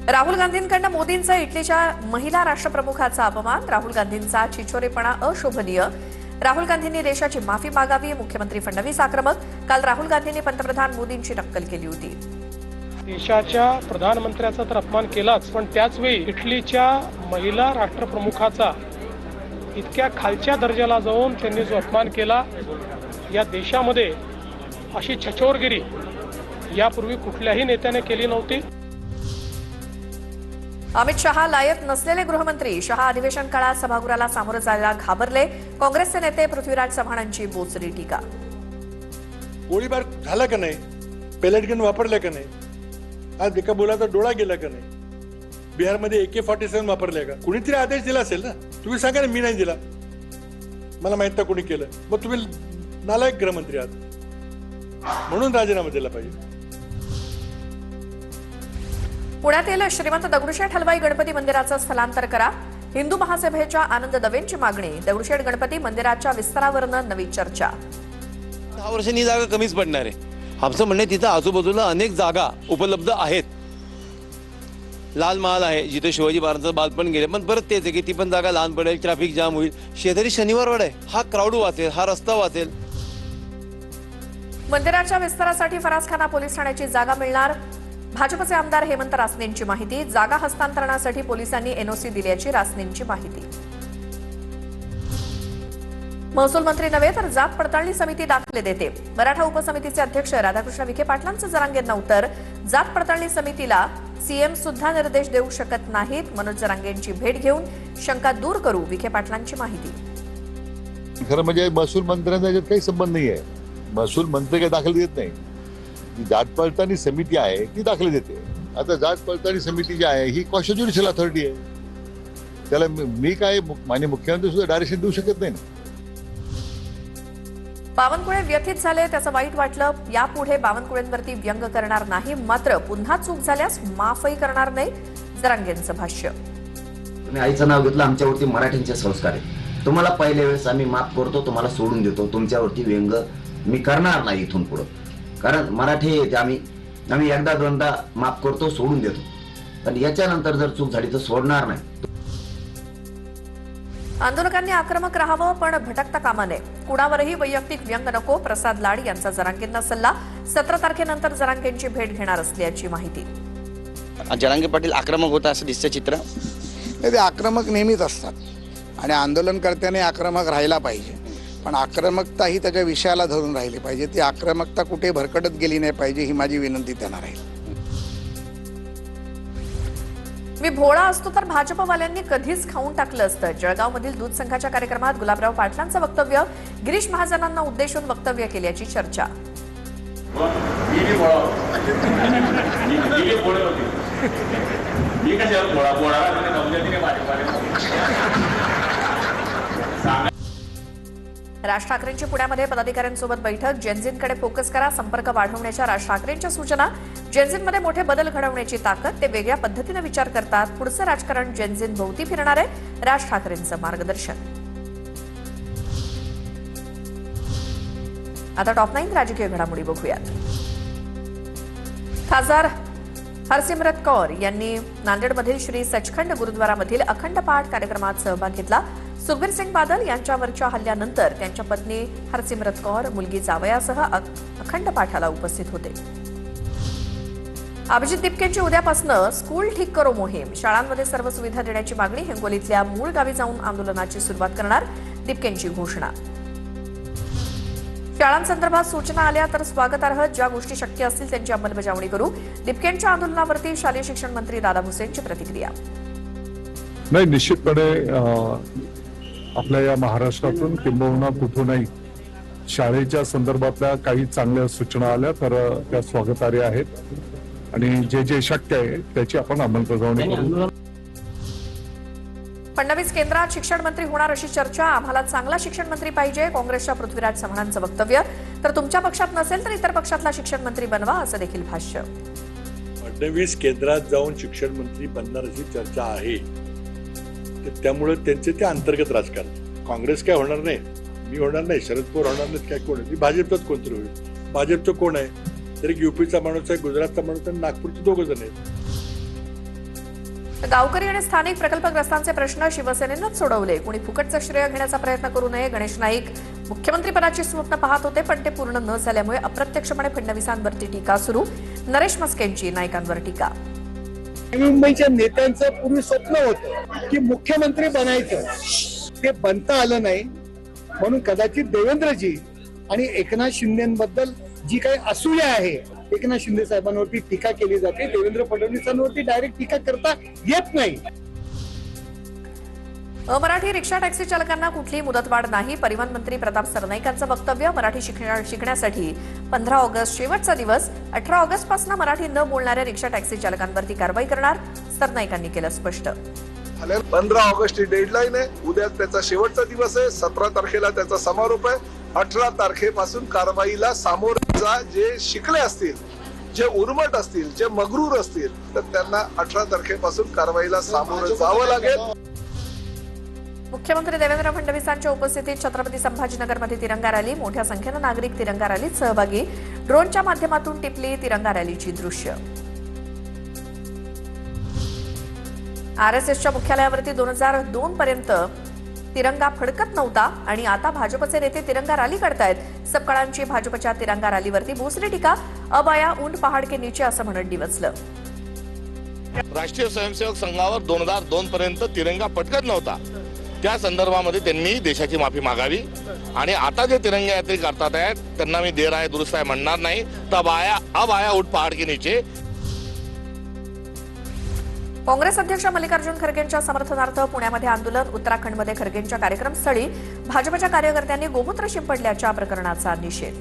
राहुल गांधींकडून मोदींचा इटलीच्या महिला राष्ट्रप्रमुखाचा अपमान. राहुल गांधींचा चिछोरेपणा अशोभनीय. राहुल गांधींनी देशाची माफी मागावी. मुख्यमंत्री फडणवीस आक्रमक. काल राहुल गांधींनी पंतप्रधान मोदींची नक्कल केली होती. देशाच्या प्रधानमंत्र्याचा तर अपमान केलाच, पण त्याच वेळी इटलीच्या महिला राष्ट्रप्रमुखाचा इतक्या खालच्या दर्जाला जाऊन त्यांनी जो अपमान केला, या देशामध्ये अशी छछोरगिरी यापूर्वी कुठल्याही नेत्याने केली नव्हती. अमित शहा लायक नसलेले गृहमंत्री. शहा अधिवेशन काळात सभागृहाला सामोरं जायला घाबरले. काँग्रेसचे नेते पृथ्वीराज चव्हाणांची बोचरी टीका. गोळीबार झाला का नाही, पेलेट गन वापरला का नाही, आज एका मुलाचा डोळा गेला का नाही, बिहारमध्ये AK-47 वापरले का, कुणीतरी आदेश दिला असेल ना. तुम्ही सांगा ना, मी नाही दिला, मला माहित नाही कोणी केलं. मग तुम्ही नालायक गृहमंत्री आहात, म्हणून राजीनामा दिला पाहिजे. पुण्यातील श्रीमंत दगडूशेठ हलवाई गणपती मंदिराचं स्थलांतर करा. हिंदू महासभेच्या आनंद दवेंची मागणी. दगडूशेठ गणपती मंदिराच्या विस्तारावरनं नवी चर्चा. 10 वर्षांनी ही जागा कमीच पडणार आहे. आमचं म्हणणं तिथं आजूबाजूला अनेक जागा उपलब्ध आहेत. लाल महाल आहे जिथे शिवाजी महाराजांचं बालपण गेले, पण परत तेच आहे की ती पण जागा लहान पडेल, ट्रॅफिक जाम होईल. शेजारी शनिवारवाड आहे, हा क्राऊड वाचेल, हा रस्ता वाचेल. मंदिराच्या विस्तारासाठी फरासखाना पोलीस ठाण्याची जागा मिळणार. भाजपचे आमदार हेमंत रासनेंची माहिती. जागा हस्तांतरणासाठी पोलिसांनी NOC दिल्याची रासनेंची माहिती. महसूल मंत्री नव्हे तर जात पडताळणी समिती दाखले देते. मराठा उपसमितीचे अध्यक्ष राधाकृष्ण विखे पाटलांचं जरांगेंना उत्तर. जात पडताळणी समितीला CM सुद्धा निर्देश देऊ शकत नाहीत. मनोज जरांगेंची भेट घेऊन शंका दूर करू, विखे पाटलांची माहिती. खरं म्हणजे महसूल मंत्र्यांचा याच्यात काही संबंध नाही आहे. महसूल मंत्री काही दाखल देत नाही. जात पडताळणी समिती आहे ती दाखले देते. आता जात पडताळणी समिती जी आहे ही कॉन्स्टिट्युशनल अथॉरिटी आहे. त्याला मी काय माननीय मुख्यमंत्री सुद्धा डायरेक्शन देऊ शकत नाही ना. बावनकुळे व्यथित झाले, त्याचं वाईट वाटलं. यापुढे बावनकुळेंवरती व्यंग करणार नाही, मात्र पुन्हा चूक झाल्यास माफही करणार नाही, जरांगेंचं भाष्य. तुम्ही आईचं नाव घेतलं, आमच्यावरती मराठींचे संस्कार आहेत. तुम्हाला पहिल्या वेळेस आम्ही माफ करतो, तुम्हाला सोडून देतो. तुमच्यावरती व्यंग मी करणार नाही इथून पुढं. कारण मराठी आम्ही एकदा दोनदा माफ करतो, सोडून देतो, पण याच्यानंतर जर चूक झाली तर सोडणार नाही. आंदोलकांनी आक्रमक राहावं, पण भटकता कामा नये. कुणावरही वैयक्तिक व्यंग नको, प्रसाद लाड यांचा जरांगेंना सल्ला. 17 तारखेनंतर जरांगेंची भेट घेणार असल्याची माहिती. जरांगे पाटील आक्रमक होता असं दिसतं चित्र. ते आक्रमक नेहमीच असतात आणि आंदोलनकर्त्याने आक्रमक राहायला पाहिजे, पण आक्रमकता ही त्याच्या विषयाला धरून राहिली पाहिजे. ती आक्रमकता कुठे भरकटत गेली नाही पाहिजे, ही माझी विनंती त्यांना राहील. मी भोळा असतो तर भाजपवाल्यांनी कधीच खाऊन टाकलं असतं. जळगावमधील दूध संघाच्या कार्यक्रमात गुलाबराव पाटलांचं वक्तव्य. गिरीश महाजनांना उद्देशून वक्तव्य केल्याची चर्चा. राज ठाकरेंची पुण्यामध्ये पदाधिकाऱ्यांसोबत बैठक. जेनझिनकडे फोकस करा, संपर्क वाढवण्याच्या राज ठाकरेंच्या सूचना. जेनझिनमध्ये मोठे बदल घडवण्याची ताकद. ते वेगळ्या पद्धतीने विचार करतात. पुढचं राजकारण जेनझिन भोवती फिरणार आहे, राज ठाकरेंचं मार्गदर्शन. आता टॉप 9 राजकीय घडामोडी बघूयात. खासदार हरसिमरत कौर यांनी नांदेडमधील श्री सचखंड गुरुद्वारामधील अखंड पाठ कार्यक्रमात सहभाग घेतला. सुखबीर सिंग बादल यांच्यावरच्या हल्ल्यानंतर त्यांच्या पत्नी हरसिमरत कौर, मुलगी जावयासह अखंड पाठाला उपस्थित होते. अभिजित दिपकेंची उद्यापासून स्कूल ठीक करो मोहीम. शाळांमध्ये सर्व सुविधा देण्याची मागणी. हिंगोलीतल्या मूळ गावी जाऊन आंदोलनाची सुरुवात करणार, दिपकेंची घोषणा. शाळांसंदर्भात सूचना आल्या तर स्वागतार्ह, ज्या गोष्टी शक्य असतील त्यांची अंमलबजावणी करू. दिपकेंच्या आंदोलनावरती शालेय शिक्षण मंत्री दादा भुसेंची प्रतिक्रिया. नाही, निश्चितपणे आपल्या या महाराष्ट्रातून किंबहुना कुठूनही शाळेच्या संदर्भातल्या काही चांगल्या सूचना आल्या तर त्या स्वागतार्ह आहेत आणि जे जे शक्य आहे त्याची आपण अंमलबजावणी करू. फडणवीस केंद्रात शिक्षण मंत्री होणार अशी चर्चा. आम्हाला चांगला शिक्षण मंत्री पाहिजे, काँग्रेसच्या पृथ्वीराज चव्हाणांचं वक्तव्य. तर तुमच्या पक्षात नसेल तर इतर पक्षातला शिक्षण मंत्री बनवा, असं देखील भाष्य. फडणवीस केंद्रात जाऊन शिक्षण मंत्री बनणार अशी चर्चा आहे. त्यामुळे त्यांचे ते अंतर्गत राजकारण. काँग्रेस काय होणार नाही, मी होणार नाही, शरद पवार होणार नाहीत, काय कोण आहे, भाजपचाच कोणतरी होईल. भाजपचं कोण आहे, तरी UPचा माणूस आहे, गुजरातचा माणूस आहे, नागपूरचे 2 जण आहेत. गावकरी आणि स्थानिक प्रकल्पग्रस्तांचे प्रश्न शिवसेनेनंच सोडवले. कुणी फुकटचं श्रेय घेण्याचा प्रयत्न करू नये. गणेश नाईक मुख्यमंत्रीपदाची स्वप्न पाहत होते, पण ते पूर्ण न झाल्यामुळे अप्रत्यक्षपणे फडणवीसांवरती टीका सुरू. नरेश मस्केंची नाईकांवर टीका. मुंबईच्या नेत्यांचं पूर्वी स्वप्न होतं की मुख्यमंत्री बनायचं, ते बनता आलं नाही. म्हणून कदाचित देवेंद्रजी आणि एकनाथ शिंदेबद्दल जी काही असूया आहे, एकनाथ शिंदे साहेबांवरती टीका केली जाते, देवेंद्र फडणवीसांवरती डायरेक्ट टीका करता येत नाही. मराठी रिक्षा टॅक्सी चालकांना कुठलीही मुदतवाढ नाही. परिवहन मंत्री प्रताप सरनाईकांचं वक्तव्य. मराठी शिकण्यासाठी 15 ऑगस्ट शेवटचा दिवस. 18 ऑगस्ट पासून मराठी न बोलणाऱ्या रिक्षा टॅक्सी चालकांवरती कारवाई करणार. सरनाईकांनी केलं स्पष्ट. 15 ऑगस्ट ही डेडलाईन आहे. उद्या त्याचा शेवटचा दिवस आहे. 17 तारखेला त्याचा समारोप आहे. 18 तारखेपासून कारवाईला सामोरे जा. जे शिकले असतील, जे उर्मट असतील, जे मगरूर असतील, तर त्यांना 18 तारखेपासून कारवाईला सामोरं जावं लागेल. मुख्यमंत्री देवेंद्र फडणवीसांच्या उपस्थितीत छत्रपती संभाजीनगरमध्ये तिरंगा रॅली. मोठ्या संख्येनं नागरिक तिरंगा रॅलीत सहभागी. ड्रोनच्या माध्यमातून टिपली तिरंगा रॅलीची दृश्य. आरएसएसच्या मुख्यालयावरती 2002 पर्यंत तिरंगा फडकत नव्हता आणि आता भाजपचे नेते तिरंगा रॅली करतायत. सबकाळांची भाजपच्या तिरंगा रॅलीवरती भोसरी टीका. अब आया ऊंट पहाड के नीचे असं म्हणत डिवचलं. राष्ट्रीय स्वयंसेवक संघावर 2002 पर्यंत तिरंगा फडकत नव्हता. त्या संदर्भामध्ये त्यांनी देशाची माफी मागावी आणि आता जे तिरंगा यात्री करतात आहेत त्यांना मी देर आहे दुरुस्त आहे म्हणणार नाही. अब आया ऊंट पहाड के नीचे. काँग्रेस अध्यक्ष मल्लिकार्जुन खरगेंच्या समर्थनार्थ पुण्यामध्ये आंदोलन. उत्तराखंडमध्ये खरगेंच्या कार्यक्रमस्थळी भाजपच्या कार्यकर्त्यांनी गोमूत्र शिंपडल्याच्या प्रकरणाचा निषेध.